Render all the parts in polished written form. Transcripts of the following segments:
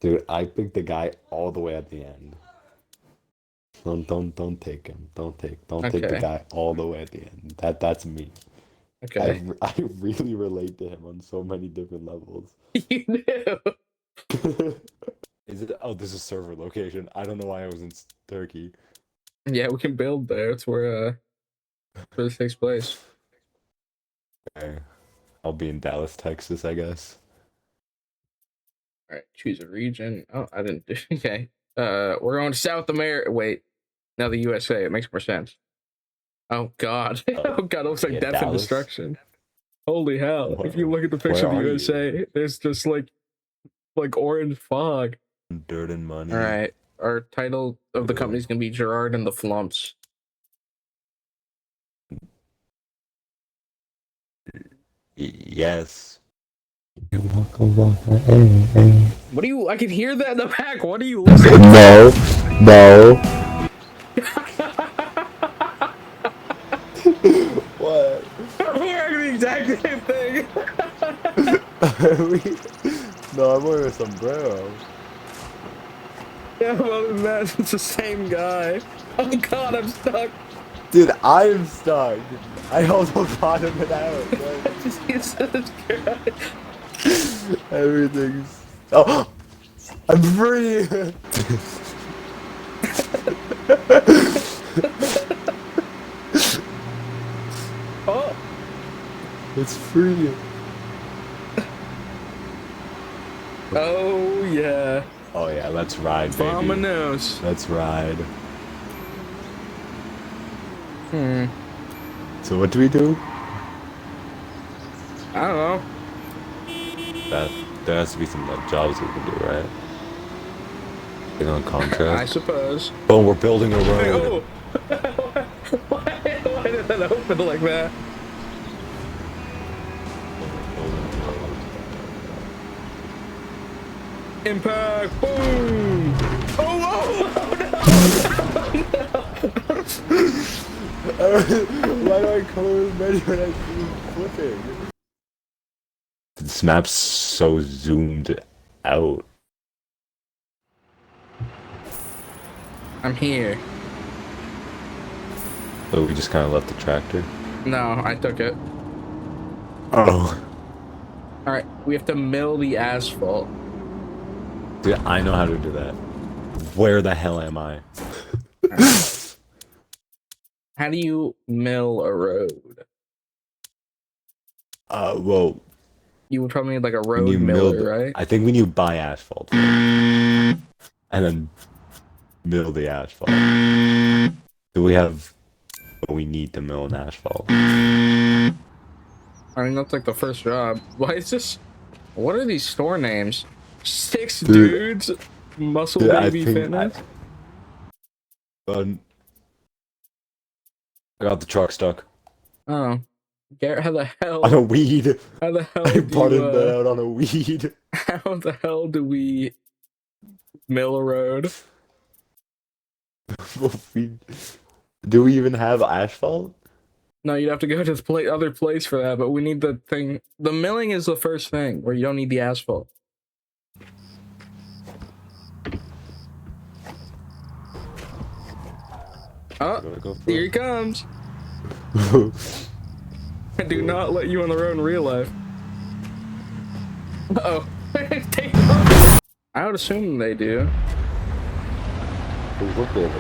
Dude, I picked the guy all the way at the end. Don't take him. Don't take the Okay. guy all the way at the end. That's me. Okay. I really relate to him on so many different levels. You knew. Is it? Oh, this is server location. I don't know why I was in Turkey. Yeah, we can build there. It's where this takes place. Okay. I'll be in Dallas, Texas, I guess. All right, choose a region. Oh, I didn't do. Okay. We're going to South America. Wait, now the USA. It makes more sense. Oh God. Oh, Oh God, it looks like yeah, death and Dallas. destruction. Holy hell! If you Whoa. look at the picture Where of the are you? USA, there's just like orange fog. Dirt and All money. right, our title of the company Ew. is gonna be Gerard and the Flumps. Yes. What do you? I can hear that in the back. What are you listening No, no. What? I'm wearing the exact same thing. No, I'm wearing a sombrero. Yeah, well, that's it's the same guy. Oh God, I'm stuck. Dude, I'm stuck. I almost bottomed it out. Jesus Christ. Everything's. Oh, I'm free. Oh, It's free. oh yeah. Oh yeah, let's ride, baby. Vamonos. Let's ride. Hmm. So what do we do? I don't know. That there has to be some like jobs we can do, right? Get on I contract. suppose. Boom, we're building a Hey, road. oh. Why did that open like that? Impact! Boom! Oh, Why do I color menu when I see flipping? This map's so zoomed out. I'm here. So we just kind of left the tractor. No, I took it. Oh. Alright, we have to mill the asphalt. Dude, I know how to do that. Where the hell am I? Right. How do you mill a road? Well, You would probably need like a when road you miller, mill right? I think when you buy asphalt, and then mill the asphalt. Do we have what we need to mill an asphalt? I mean, that's like the first job. Why is this? What are these store names? Six Dude, Dudes, Muscle dude, Baby Fitness. I got the truck stuck Oh, Garrett, how the on a hell? weed. How the hell I do you? buttoned that out on a weed. How the hell do we mill a road? Do we even have asphalt? No, you'd have to go to the other place for that. But we need the thing. The milling is the first thing where you don't need the asphalt. Oh, here he comes. I do not let you on the road in real life. Uh-oh. I would assume they do. We're building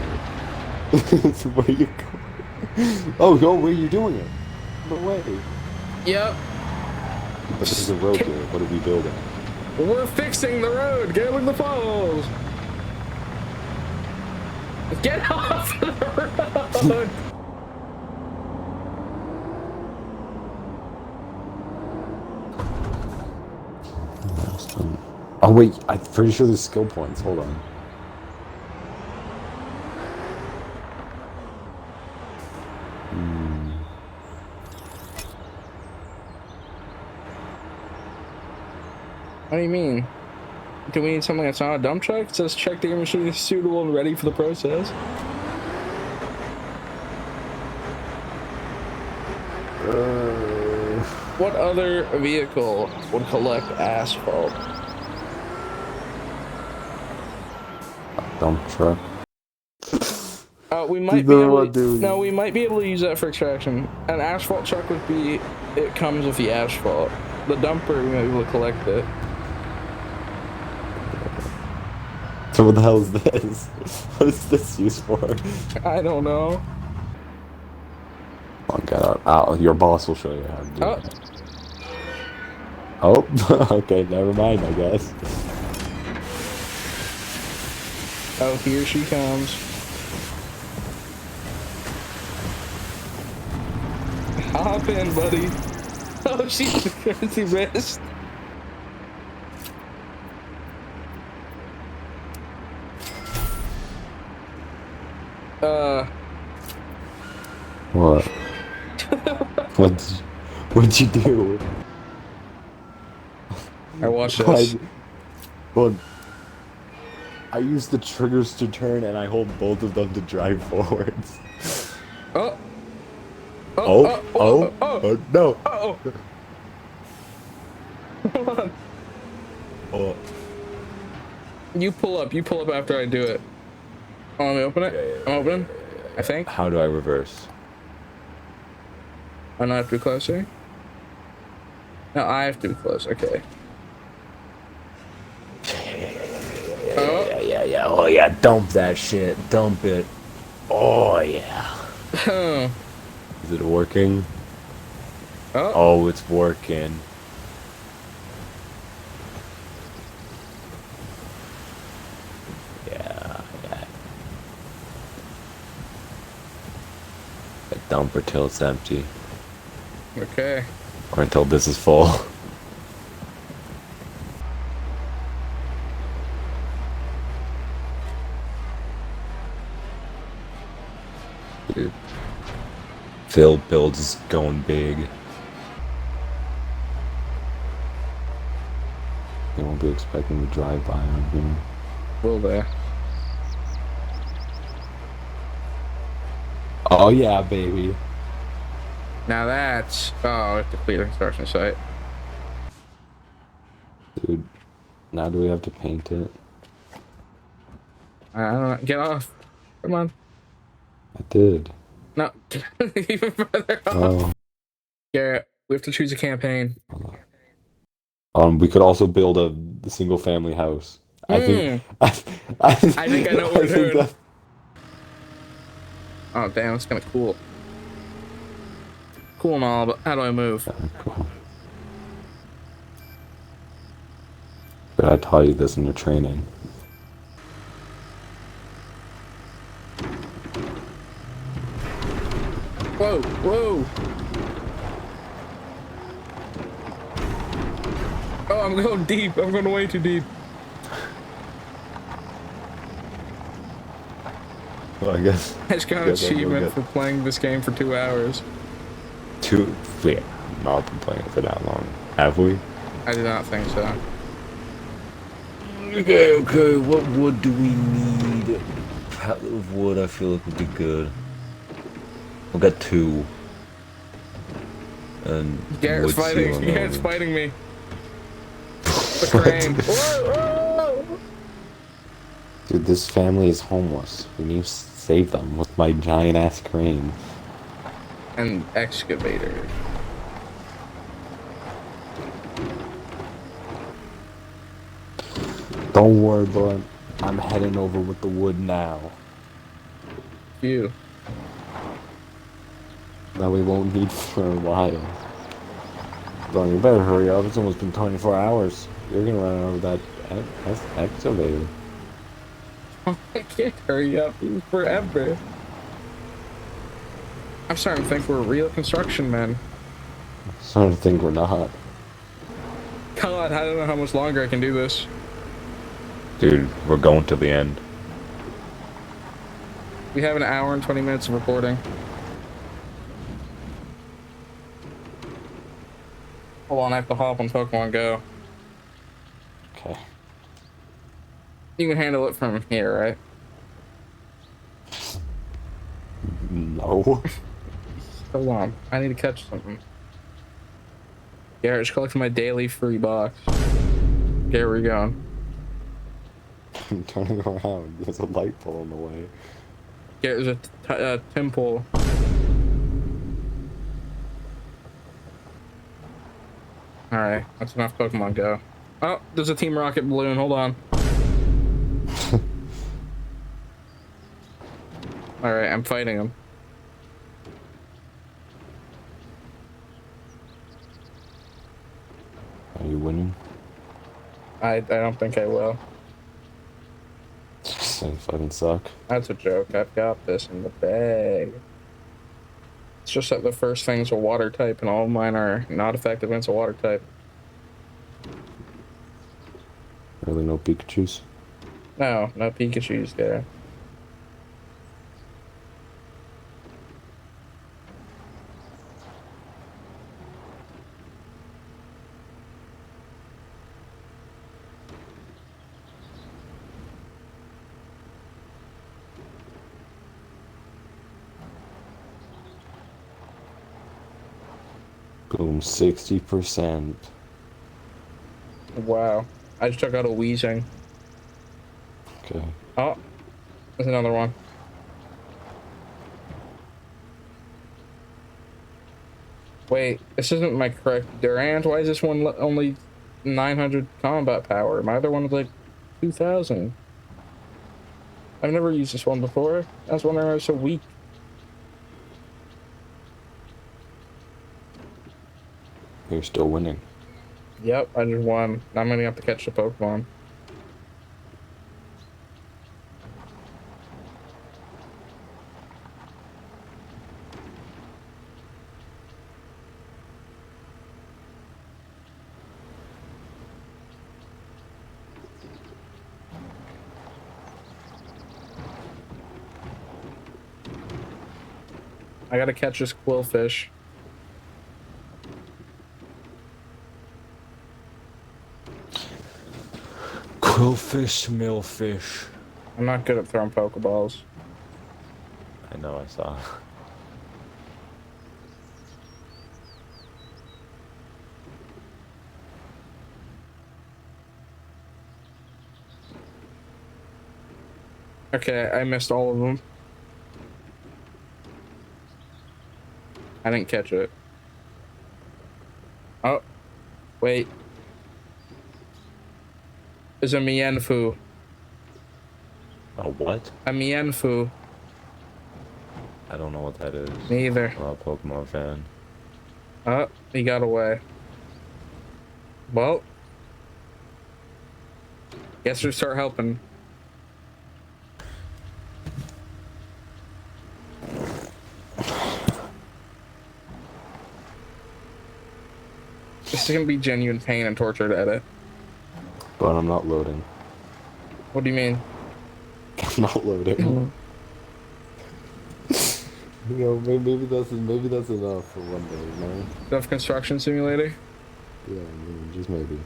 it. Where you going? Oh, yo, where are you doing it? No way. Yep. But there's a road here. What are we building? We're fixing the road. Get in the falls. Get off the road. Oh wait, I'm pretty sure there's skill points. Hold on. What do you mean? Do we need something that's not a dump truck? It says check that your machine is suitable and ready for the process. What other vehicle would collect asphalt? Dump truck. We might be able to, no, we might be able to use that for extraction. An asphalt truck would be, it comes with the asphalt. The dumper, we might be able to collect it. So what the hell is this? What is this used for? I don't know. Oh, get out. Your boss will show you how to do Oh. it. Oh, okay, never mind, I guess. Oh, here she comes. Hop in, buddy. Oh, she missed. What? What'd you do? I watched this. Well, I use the triggers to turn and I hold both of them to drive forwards. Oh. No. Oh. Hold on. Oh. You pull up after I do it. Oh, let me open it. Yeah. I'm opening, I think. How do I reverse? I don't have to be closer. No, I have to be close. Okay. Oh. Yeah. Oh yeah, dump that shit. Dump it. Oh yeah. Oh. Is it working? Oh, it's working. Yeah. Dump her till it's empty. Okay. Or until this is full. Dude. Phil builds is going big. They won't be expecting to drive by on here. Will they? Oh yeah, baby. Now that's... Oh, I have to clear the construction site. Dude, now do we have to paint it? I don't know. Get off. Come on. I did. No. Even further off. Oh. Garrett, we have to choose a campaign. We could also build a single family house. I think I think I know what we're doing. Oh damn, it's kind of cool. Cool and all, but how do I move? Cool. But I taught you this in your training. Whoa. Oh, I'm going deep. I'm going way too deep. Well, I guess. I just got an achievement for playing this game for 2 hours. Yeah, I've not been playing it for that long. Have we? I do not think so. Okay, what wood do we need? A pallet of wood I feel like would be good. We'll get 2. And Garrett's fighting me. The crane. Whoa. Dude, this family is homeless. We need to save them with my giant ass crane. And excavator. Don't worry, bud. I'm heading over with the wood now. You. That we won't need for a while. But you better hurry up. It's almost been 24 hours. You're gonna run over that excavator. I can't hurry up forever. I'm starting to think we're real construction men. I'm starting to think we're not. God, I don't know how much longer I can do this. Dude, we're going to the end. We have an hour and 20 minutes of recording. Hold on, I have to hop on Pokemon Go. Okay. You can handle it from here, right? No. Hold on, I need to catch something. Garrett, just collecting my daily free box. Okay, where are you going? I'm turning around. There's a light pole in the way. Yeah, there's a temple. Alright, that's enough Pokemon Go. Oh, there's a Team Rocket balloon. Hold on. Alright, I'm fighting him. Are you winning? I don't think I will. I fucking suck. That's a joke. I've got this in the bag. It's just that the first thing's a water type, and all of mine are not effective against a water type. Really, no Pikachus? No Pikachu's there. Boom, 60%. Wow. I just took out a Weezing. Okay. Oh, there's another one. Wait, this isn't my correct Durant. Why is this one only 900 combat power? My other one was like 2,000. I've never used this one before. I was wondering why it was so weak. You're still winning. Yep, I just won. Now I'm gonna have to catch the Pokemon. I gotta catch this Quillfish. Quillfish, millfish. I'm not good at throwing Pokeballs. I know, I saw. Okay, I missed all of them. I didn't catch it. Oh, wait. There's a Mienfoo. A what? A Mienfoo. I don't know what that is. Me either. I'm not a Pokemon fan. Oh, he got away. Well, guess we start helping. This is gonna be genuine pain and torture to edit. But I'm not loading. What do you mean? I'm not loading. You know, maybe that's enough for one day, man. Stuff Construction Simulator? Yeah, I mean, just maybe.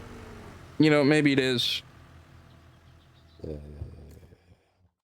You know, maybe it is. Yeah.